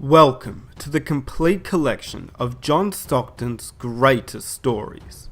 Welcome to the complete collection of John Stockton's greatest stories.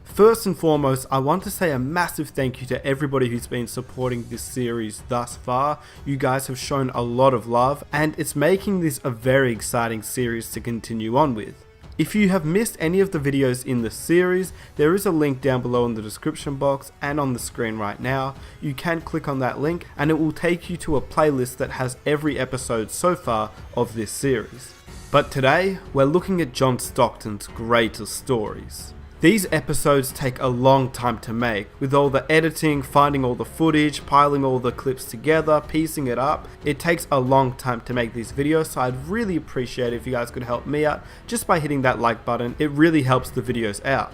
First and foremost, I want to say a massive thank you to everybody who's been supporting this series thus far. You guys have shown a lot of love and it's making this a very exciting series to continue on with. If you have missed any of the videos in the series, there is a link down below in the description box and on the screen right now. You can click on that link and it will take you to a playlist that has every episode so far of this series. But today, we're looking at John Stockton's greatest stories. These episodes take a long time to make, with all the editing, finding all the footage, piling all the clips together, piecing it up. It takes a long time to make these videos, so I'd really appreciate it if you guys could help me out just by hitting that like button. It really helps the videos out.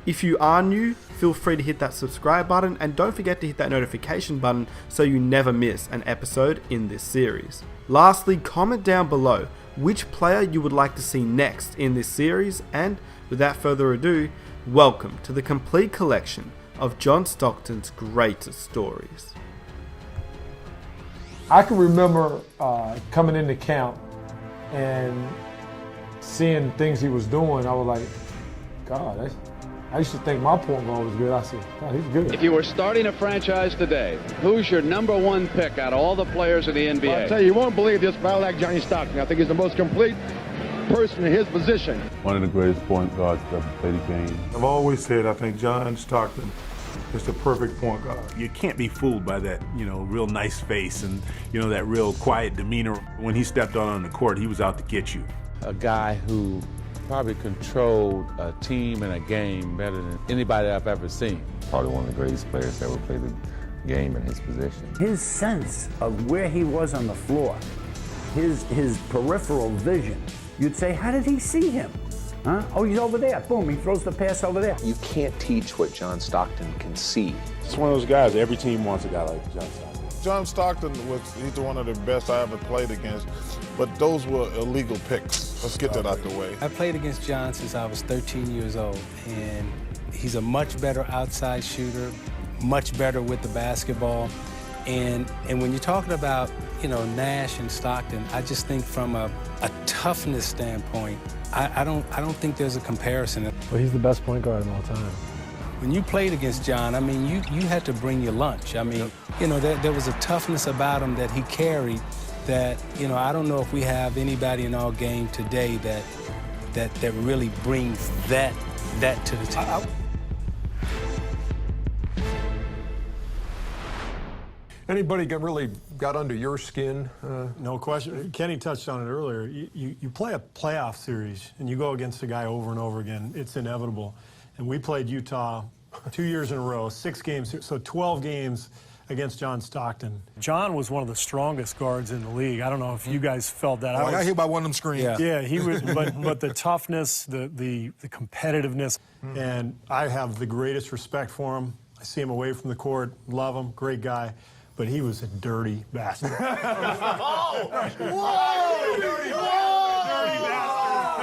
If you are new, feel free to hit that subscribe button and don't forget to hit that notification button so you never miss an episode in this series. Lastly, comment down below which player you would like to see next in this series, and without further ado, welcome to the complete collection of John Stockton's greatest stories. I can remember coming into camp and seeing things he was doing. I was like, God, I used to think my point guard was good. I said, God, he's good. If you were starting a franchise today, who's your #1 pick out of all the players in the NBA? Well, I'll tell you, you won't believe this, but I like Johnny Stockton. I think he's the most complete person in his position. One of the greatest point guards to ever play the game. I've always said I think John Stockton is the perfect point guard. You can't be fooled by that, real nice face and, that real quiet demeanor. When he stepped on the court, he was out to get you. A guy who probably controlled a team and a game better than anybody I've ever seen. Probably one of the greatest players to ever play the game in his position. His sense of where he was on the floor, his peripheral vision, you'd say, how did he see him? Huh? Oh, he's over there. Boom, he throws the pass over there. You can't teach what John Stockton can see. It's one of those guys, every team wants a guy like John Stockton. John Stockton he's one of the best I ever played against, but those were illegal picks. Let's get that out the way. I played against John since I was 13 years old, and he's a much better outside shooter, much better with the basketball. And when you're talking about, Nash and Stockton, I just think from a toughness standpoint, I don't think there's a comparison. Well, he's the best point guard of all time. When you played against John, I mean, you had to bring your lunch. I mean, there was a toughness about him that he carried that, I don't know if we have anybody in our game today that really brings that to the table. Anybody really got under your skin? No question. Kenny touched on it earlier. You play a playoff series and you go against a guy over and over again. It's inevitable. And we played Utah 2 years in a row, 6 games, so 12 games against John Stockton. John was one of the strongest guards in the league. I don't know if you guys felt that. I got hit by one of them screens. Yeah, he was, but the toughness, the competitiveness, and I have the greatest respect for him. I see him away from the court, love him, great guy. But he was a dirty bastard. Whoa! Dirty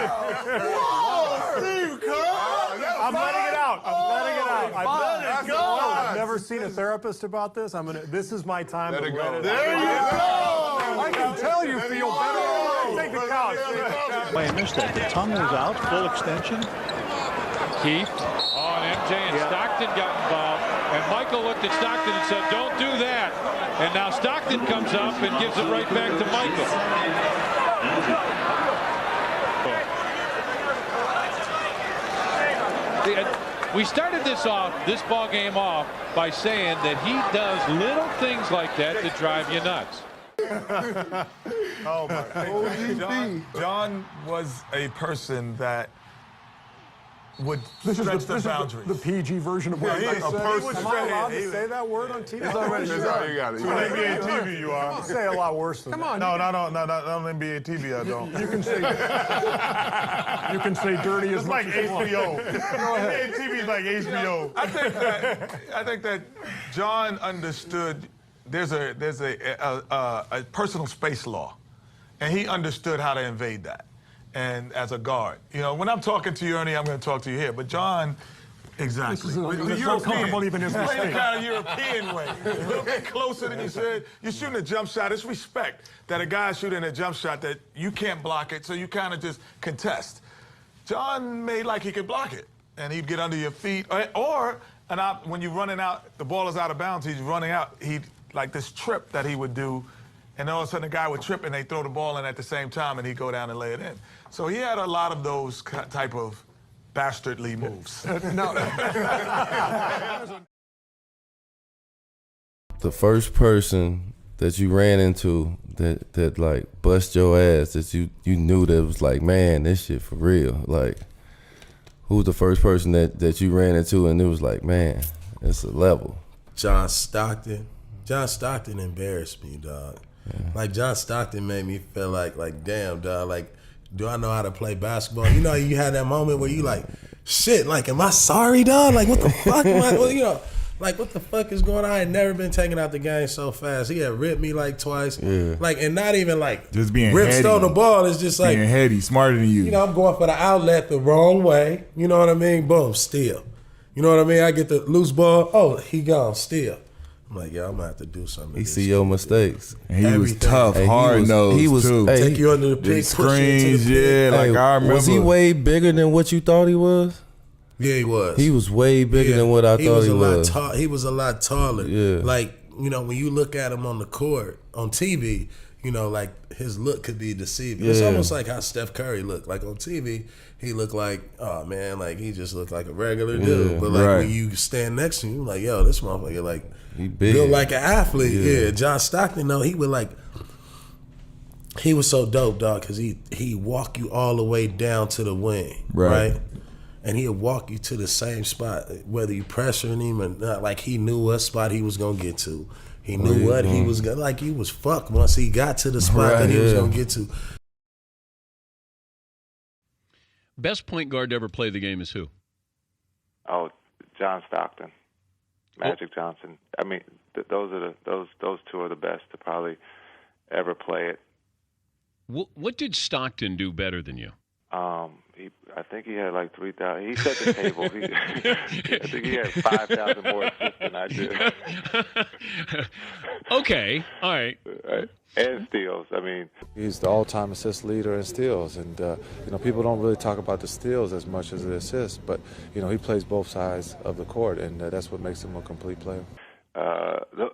bastard. Whoa, Steve Kerr! I'm letting it out. I've never seen a therapist about this. This is my time to let it out. There you go! I can tell you feel better. Take the couch. Playing this day. The tongue is out, full extension. Keith on MJ and Stockton got involved. And Michael looked at Stockton and said, don't do that. And now Stockton comes up and gives it right back to Michael. We started this ball game off by saying that he does little things like that to drive you nuts. Oh, my God. John was a person that would stretch the boundaries. The PG version of what I said. Am I allowed to say that word on TV? It's already you got it. On NBA TV, you are. You say a lot worse than that. Come on. No, not on NBA TV, I don't. You can say dirty as much as you want. It's like HBO. NBA TV is like HBO. I think that John understood there's a personal space law, and he understood how to invade that. And as a guard, when I'm talking to you, Ernie, I'm going to talk to you here. But John Exactly. He's so comfortable even his Playing mistake. the kind of European way. A little bit closer than you said. You're shooting a jump shot. It's respect that a guy's shooting a jump shot that you can't block it, so you kind of just contest. John made like he could block it, and he'd get under your feet. When you're running out, the ball is out of bounds, he's running out. He'd like this trip that he would do, and all of a sudden the guy would trip and they throw the ball in at the same time, and he'd go down and lay it in. So he had a lot of those type of bastardly moves. The first person that you ran into that like bust your ass, that you knew that was like, man, this shit for real. Like, who was the first person that you ran into and it was like, man, it's a level? John Stockton. John Stockton embarrassed me, dog. Yeah. Like, John Stockton made me feel like, damn, dog, like, do I know how to play basketball? You know, you had that moment where you like, shit, like, am I sorry, dog? Like, what the fuck am I, well, you know, like, what the fuck is going on? I had never been taken out the game so fast. He had ripped me like twice. Yeah. Like, and not even like just being ripped heady. stole the ball. It's just like being heady, smarter than you. You know, I'm going for the outlet the wrong way. You know what I mean? Boom, steal. You know what I mean? I get the loose ball. Oh, he gone, steal. I'm like, yo, I'm gonna have to do something. He see your mistakes. And he was tough, hard nosed. He was too. Take you under the pick, screens, yeah. Like, I remember. Was he way bigger than what you thought he was? Yeah, he was. He was way bigger than what I thought he was. He was a lot taller. Yeah. Like, you know, when you look at him on the court, on TV, you know, like, his look could be deceiving. Yeah. It's almost like how Steph Curry looked. Like, on TV, he looked like, oh, man, like, he just looked like a regular dude. But, like, when you stand next to him, you're like, yo, this motherfucker, like, he big. Built like an athlete. Yeah. John Stockton, though, he would, like, he was so dope, dog, because he walk you all the way down to the wing, right? And he'll walk you to the same spot, whether you pressuring him or not. Like, he knew what spot he was going to get to. He knew what he was going to, like, he was fucked once he got to the spot that he was going to get to. Best point guard to ever play the game is who? Oh, John Stockton, Magic Johnson. I mean, those two are the best to probably ever play it. What did Stockton do better than you? I think he had like 3,000. He set the table. I think he had 5,000 more assists than I did. Okay, all right. And steals. I mean, he's the all-time assist leader in steals, and you know, people don't really talk about the steals as much as the assists. But you know, he plays both sides of the court, and that's what makes him a complete player.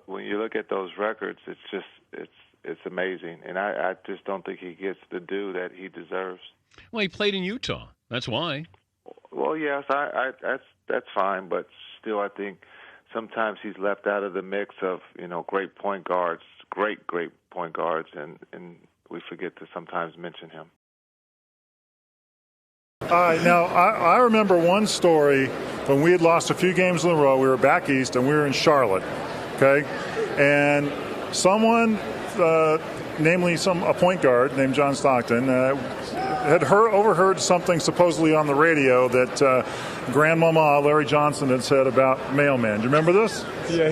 When you look at those records, it's amazing, and I just don't think he gets the due that he deserves. Well, he played in Utah. That's why. Well, yes, that's fine, but still, I think sometimes he's left out of the mix of, you know, great point guards, great point guards, and we forget to sometimes mention him. Now, I remember one story when we had lost a few games in a row. We were back east, and we were in Charlotte, okay? And someone, namely a point guard named John Stockton, had overheard something supposedly on the radio that Grandmama Larry Johnson had said about Mailman. Do you remember this? Yeah,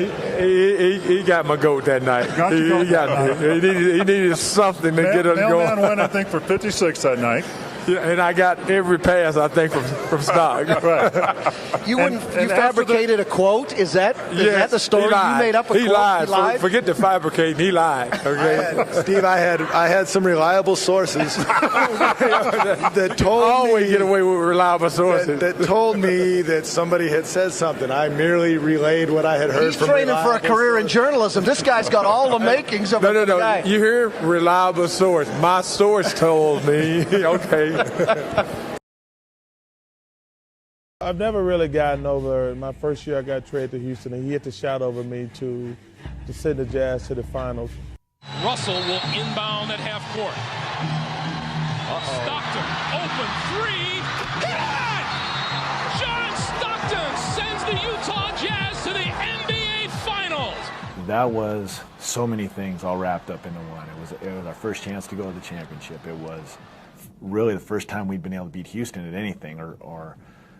he got my goat that night. He needed something to get us going. Mailman went, I think, for 56 that night. Yeah, and I got every pass, I think, from Stock. Right. You fabricated a quote? Is that the story? You made up a quote? He lied. Forget the fabricating. He lied. Okay. Steve, I had some reliable sources that told always get away with reliable sources. That told me that somebody had said something. I merely relayed what I had heard. He's training for a career in journalism. This guy's got all the makings of a guy. You hear? Reliable source. My source told me. Okay. I've never really gotten over my first year I got traded to Houston, and he hit the shot over me to send the Jazz to the finals. Russell will inbound at half court. Stockton, open three. Hit it! John Stockton sends the Utah Jazz to the NBA Finals. That was so many things all wrapped up into one. It was our first chance to go to the championship. It was really the first time we'd been able to beat Houston at anything, or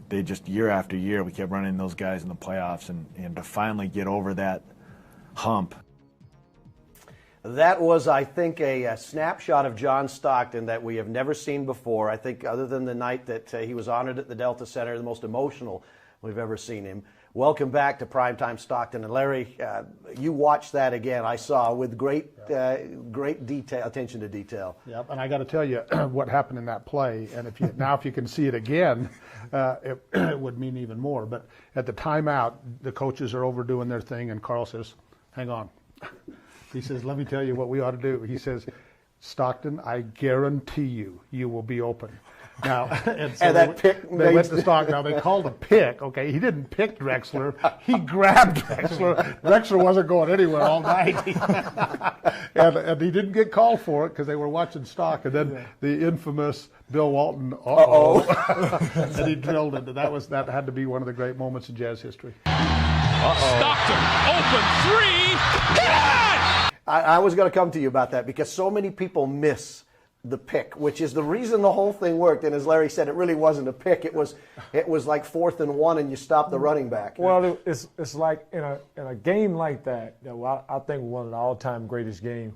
they just year after year we kept running those guys in the playoffs, and to finally get over that hump. That was, I think, a snapshot of John Stockton that we have never seen before. I think other than the night that he was honored at the Delta Center, the most emotional we've ever seen him. Welcome back to Primetime Stockton. And Larry, you watched that again, I saw, with great detail, attention to detail. Yep, and I got to tell you what happened in that play. And if you can see it again, it would mean even more. But at the timeout, the coaches are overdoing their thing, and Carl says, "Hang on." He says, "Let me tell you what we ought to do." He says, "Stockton, I guarantee you will be open." Now, and so they went to Stockton. Now, they called a pick. Okay, he didn't pick Drexler. He grabbed Drexler. Drexler wasn't going anywhere all night. and he didn't get called for it because they were watching Stock. And then the infamous Bill Walton, and he drilled it. That had to be one of the great moments in Jazz history. Stockton, open three. Good! I was going to come to you about that because so many people miss the pick, which is the reason the whole thing worked. And as Larry said, it really wasn't a pick. It was like 4th and 1, and you stopped the running back. Well, it's like in a game like that I think one of the all-time greatest games.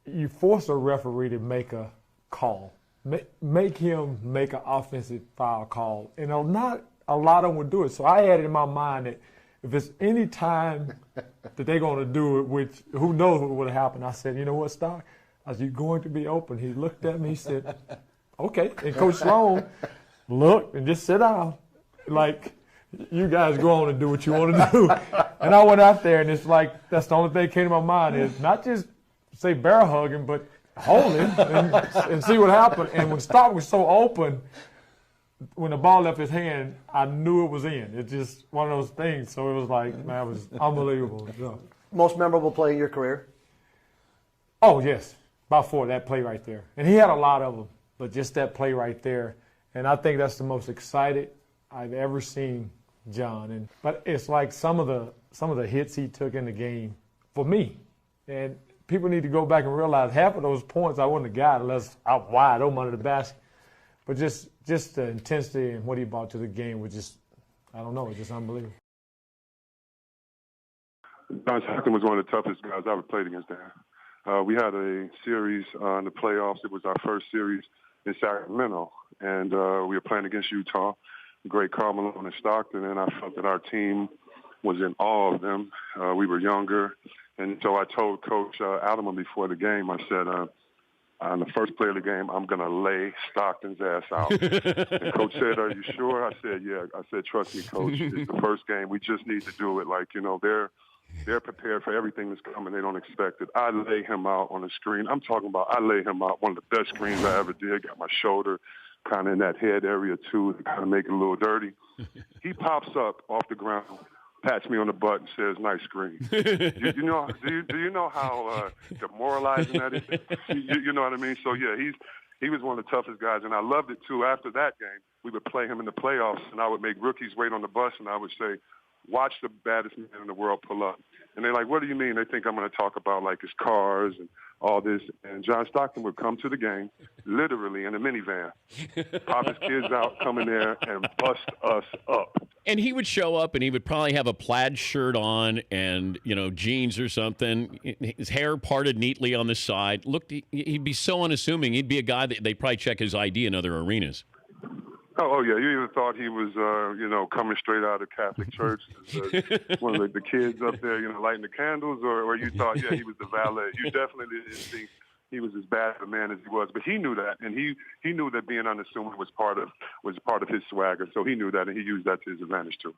You force a referee to make a call, make him make an offensive foul call, and not a lot of them would do it. So I had it in my mind that if it's any time that they're going to do it, which who knows what would happen, I said, you know what, Stock? I said, "You're going to be open." He looked at me, he said, "Okay." And Coach Sloan looked and just sit down. Like, you guys go on and do what you want to do. And I went out there, and it's like, that's the only thing that came to my mind is not just say bear hug him, but hold him and see what happened. And when Stock was so open, when the ball left his hand, I knew it was in. It's just one of those things. So it was like, man, it was unbelievable. Yeah. Most memorable play in your career? Oh, yes. By 4, that play right there. And he had a lot of them, but just that play right there. And I think that's the most excited I've ever seen John. But it's like some of the hits he took in the game for me. And people need to go back and realize half of those points I wouldn't have got unless I was wide open under the basket. But just the intensity and what he brought to the game was just, I don't know, it's just unbelievable. John Stockton was one of the toughest guys I ever played against there. We had a series in the playoffs. It was our first series in Sacramento, and we were playing against Utah, great Karl Malone and Stockton, and I felt that our team was in awe of them. We were younger, and so I told Coach Adama before the game, I said, on the first play of the game, I'm going to lay Stockton's ass out. And Coach said, "Are you sure?" I said, "Yeah." I said, "Trust me, Coach. It's the first game. We just need to do it. Like, they're prepared for everything that's coming. They don't expect it." I lay him out on the screen. I'm talking about I lay him out, one of the best screens I ever did. Got my shoulder kind of in that head area, too, to kind of make it a little dirty. He pops up off the ground, pats me on the butt, and says, "Nice screen." Do you know how demoralizing that is? You know what I mean? So, yeah, he was one of the toughest guys, and I loved it, too. After that game, we would play him in the playoffs, and I would make rookies wait on the bus, and I would say, "Watch the baddest man in the world pull up." And they're like, "What do you mean?" They think I'm going to talk about, like, his cars and all this. And John Stockton would come to the game, literally in a minivan, pop his kids out, come in there, and bust us up. And he would show up, and he would probably have a plaid shirt on and, jeans or something. His hair parted neatly on the side. He'd be so unassuming. He'd be a guy that they'd probably check his ID in other arenas. Oh, yeah. You even thought he was, coming straight out of Catholic church, one of the kids up there, lighting the candles, or you thought, yeah, he was the valet. You definitely didn't think he was as bad a man as he was, but he knew that, and he knew that being unassuming was part of his swagger. So he knew that, and he used that to his advantage too.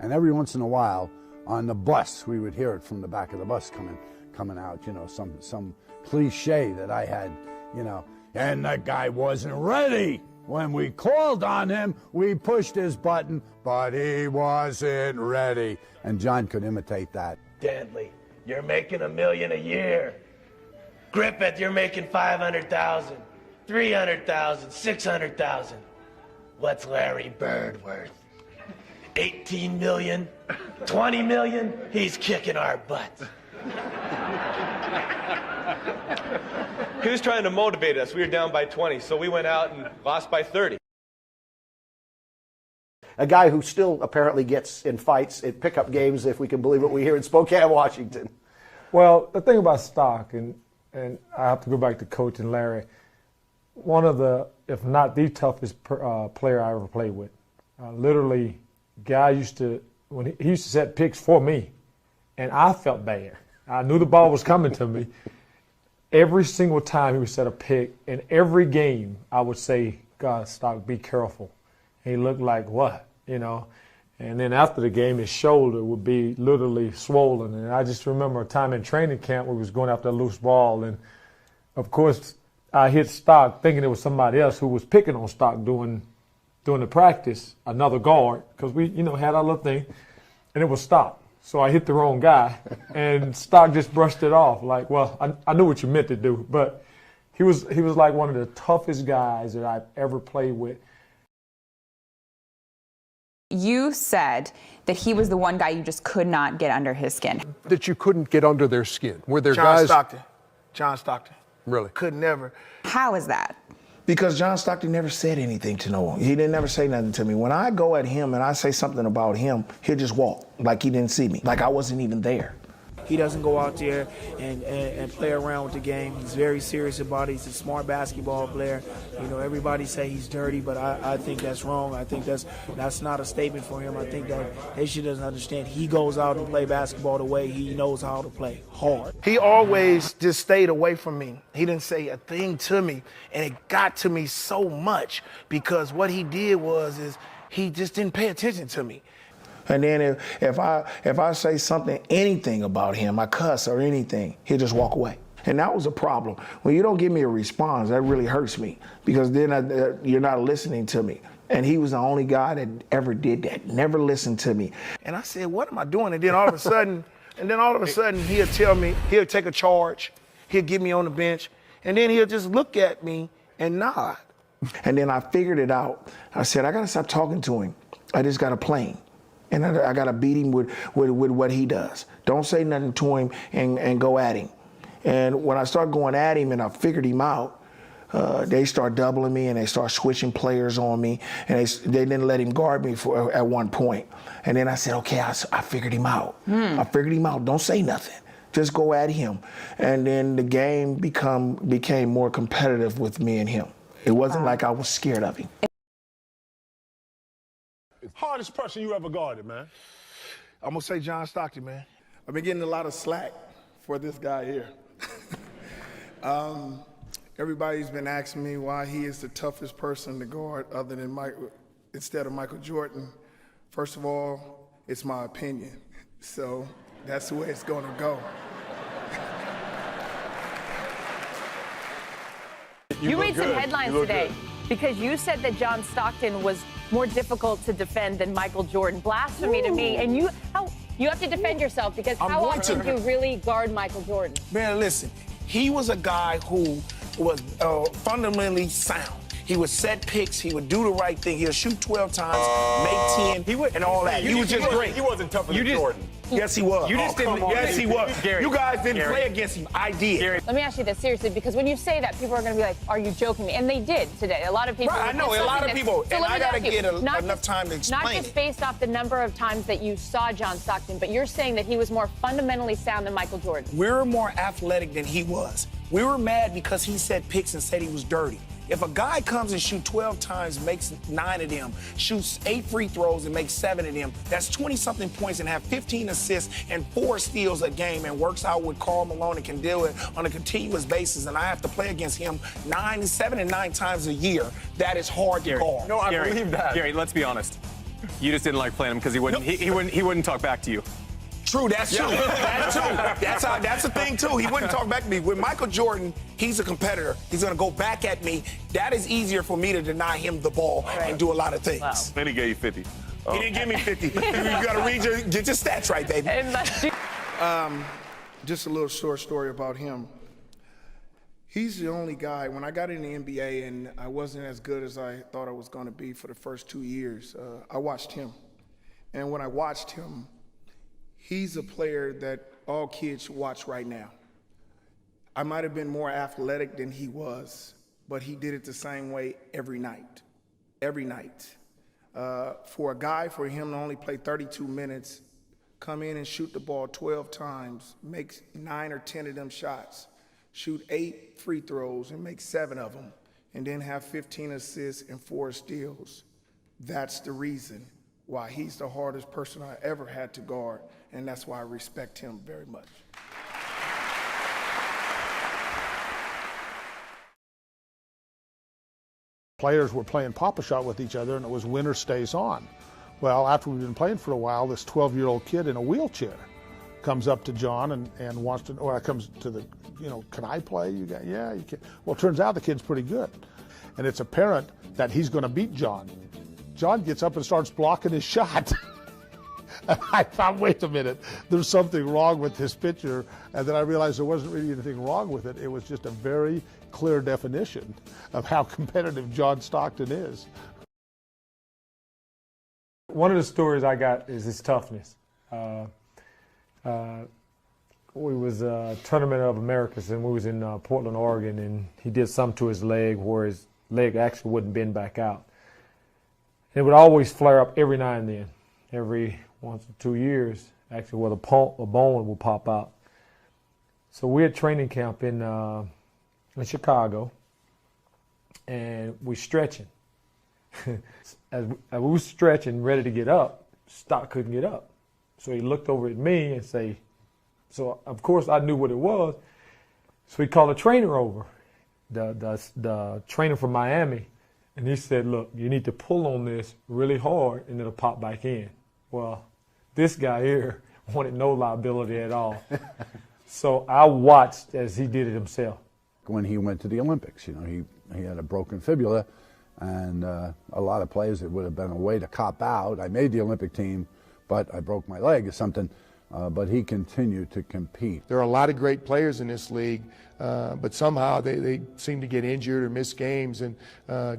And every once in a while, on the bus, we would hear it from the back of the bus coming out. Some cliche that I had, And that guy wasn't ready. When we called on him, we pushed his button, but he wasn't ready. And John could imitate that. Dantley, you're making $1 million a year. Griffith, you're making 500,000, 300,000, 600,000. What's Larry Bird worth? 18 million, 20 million? He's kicking our butts. He was trying to motivate us. We were down by 20, so we went out and lost by 30. A guy who still apparently gets in fights at pickup games, if we can believe what we hear in Spokane, Washington. Well, the thing about Stock, and I have to go back to Coach and Larry, one of the, if not the toughest player I ever played with. Literally, guy used to, when he used to set picks for me, and I felt bad. I knew the ball was coming to me. Every single time he would set a pick, in every game, I would say, God, Stock, be careful. And he looked like, what, you know? And then after the game, his shoulder would be literally swollen. And I just remember a time in training camp where we was going after a loose ball. And, of course, I hit Stock thinking it was somebody else who was picking on Stock during the practice, another guard, because we, you know, had our little thing, and it was Stock. So I hit the wrong guy, and Stock just brushed it off. Like, well, I knew what you meant to do, but he was like one of the toughest guys that I've ever played with. You said that he was the one guy you just could not get under his skin. That you couldn't get under their skin. Were there John guys? Stockton. John Stockton. Really? Could never. How is that? Because John Stockton never said anything to no one. He didn't never say nothing to me. When I go at him and I say something about him, he'll just walk like he didn't see me, like I wasn't even there. He doesn't go out there and play around with the game. He's very serious about it. He's a smart basketball player. You know, everybody say he's dirty, but I think that's wrong. I think that's not a statement for him. I think that they should understand he goes out and play basketball the way he knows how to play, hard. He always just stayed away from me. He didn't say a thing to me, and it got to me so much because what he did is he just didn't pay attention to me. And then if I say something, anything about him, I cuss or anything, he'll just walk away. And that was a problem. When you don't give me a response, that really hurts me because then you're not listening to me. And he was the only guy that ever did that, never listened to me. And I said, what am I doing? And then all of a sudden, he'll tell me, he'll take a charge, he'll get me on the bench, and then he'll just look at me and nod. And then I figured it out. I said, I gotta stop talking to him. I just gotta play him. And I got to beat him with what he does. Don't say nothing to him and go at him. And when I start going at him and I figured him out, they start doubling me and they start switching players on me. And they didn't let him guard me at one point. And then I said, okay, I figured him out. I figured him out. Don't say nothing. Just go at him. And then the game became more competitive with me and him. It wasn't like I was scared of him. Hardest person you ever guarded, man? I'm going to say John Stockton, man. I've been getting a lot of slack for this guy here. Everybody's been asking me why he is the toughest person to guard other than instead of Michael Jordan. First of all, it's my opinion. So that's the way it's going to go. You made some headlines today because you said that John Stockton was more difficult to defend than Michael Jordan. Blasphemy to me. And you have to defend yourself because how often do you really guard Michael Jordan? Man, listen, he was a guy who was fundamentally sound. He would set picks. He would do the right thing. He'll shoot 12 times, make 10, and all that. He was just great. He wasn't tougher than Jordan. Yes, he was. You just didn't. Yes, he was. Gary, you guys didn't Gary, play against him. I did. Gary. Let me ask you this seriously, because when you say that, people are going to be like, are you joking me? And they did today. A lot of people. Right, I know. A lot of people. So and I got to get enough time to explain Not just based off the number of times that you saw John Stockton, but you're saying that he was more fundamentally sound than Michael Jordan. We were more athletic than he was. We were mad because he set picks and said he was dirty. If a guy comes and shoots 12 times, makes 9 of them, shoots 8 free throws and makes 7 of them, that's 20-something points and have 15 assists and 4 steals a game and works out with Karl Malone and can do it on a continuous basis, and I have to play against him 7 and 9 times a year, that is hard to guard. No, I believe that. Gary, let's be honest. You just didn't like playing him because he wouldn't talk back to you. True, that's true. That's true. That's the thing, too. He wouldn't talk back to me. With Michael Jordan, he's a competitor. He's going to go back at me. That is easier for me to deny him the ball and do a lot of things. Wow. Then he gave you 50. He didn't give me 50. You got to get your stats right, baby. Just a little short story about him. He's the only guy, when I got in the NBA and I wasn't as good as I thought I was going to be for the first 2 years, I watched him. And when I watched him, he's a player that all kids should watch right now. I might have been more athletic than he was, but he did it the same way every night. Every night. For a guy, for him to only play 32 minutes, come in and shoot the ball 12 times, make 9 or 10 of them shots, shoot 8 free throws and make 7 of them, and then have 15 assists and 4 steals. That's the reason why he's the hardest person I ever had to guard, and that's why I respect him very much. Players were playing Pop-A-Shot with each other, and it was winner stays on. Well, after we've been playing for a while, this 12-year-old kid in a wheelchair comes up to John and wants to, or comes to the, can I play? You got, yeah, you can. Well, it turns out the kid's pretty good. And it's apparent that he's going to beat John. John gets up and starts blocking his shot. And I thought, wait a minute, there's something wrong with this picture. And then I realized there wasn't really anything wrong with it. It was just a very clear definition of how competitive John Stockton is. One of the stories I got is his toughness. We was a Tournament of Americas, and we was in Portland, Oregon, and he did something to his leg where his leg actually wouldn't bend back out. It would always flare up every now and then, every 1 or 2 years, actually, where a bone would pop out. So we had training camp in Chicago, and we stretching. As we were stretching, ready to get up, Stock couldn't get up. So he looked over at me and say, so of course I knew what it was. So he called a trainer over, the trainer from Miami, and he said, look, you need to pull on this really hard and it'll pop back in. Well, this guy here wanted no liability at all. So I watched as he did it himself. When he went to the Olympics, he had a broken fibula, and a lot of players, it would have been a way to cop out. I made the Olympic team, but I broke my leg or something. But he continued to compete. There are a lot of great players in this league, but somehow they seem to get injured or miss games. And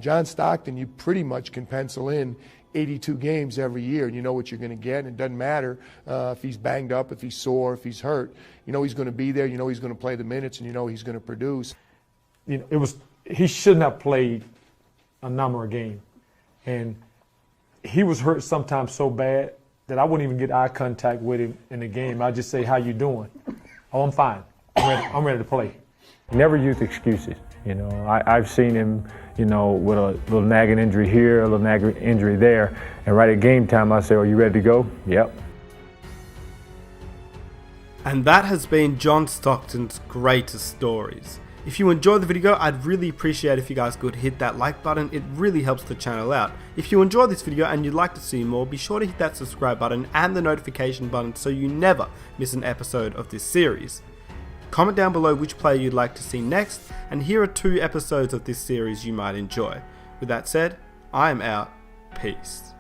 John Stockton, you pretty much can pencil in 82 games every year, and you know what you're going to get. And it doesn't matter if he's banged up, if he's sore, if he's hurt. You know he's going to be there. You know he's going to play the minutes, and you know he's going to produce. He shouldn't have played a number of games, and he was hurt sometimes so bad that I wouldn't even get eye contact with him in the game. I'd just say, how you doing? Oh, I'm fine. I'm ready to play. Never use excuses. I've seen him, with a little nagging injury here, a little nagging injury there, and right at game time I say, are you ready to go? Yep. And that has been John Stockton's greatest stories. If you enjoyed the video, I'd really appreciate if you guys could hit that like button. It really helps the channel out. If you enjoyed this video and you'd like to see more, be sure to hit that subscribe button and the notification button so you never miss an episode of this series. Comment down below which player you'd like to see next, and here are 2 episodes of this series you might enjoy. With that said, I am out. Peace.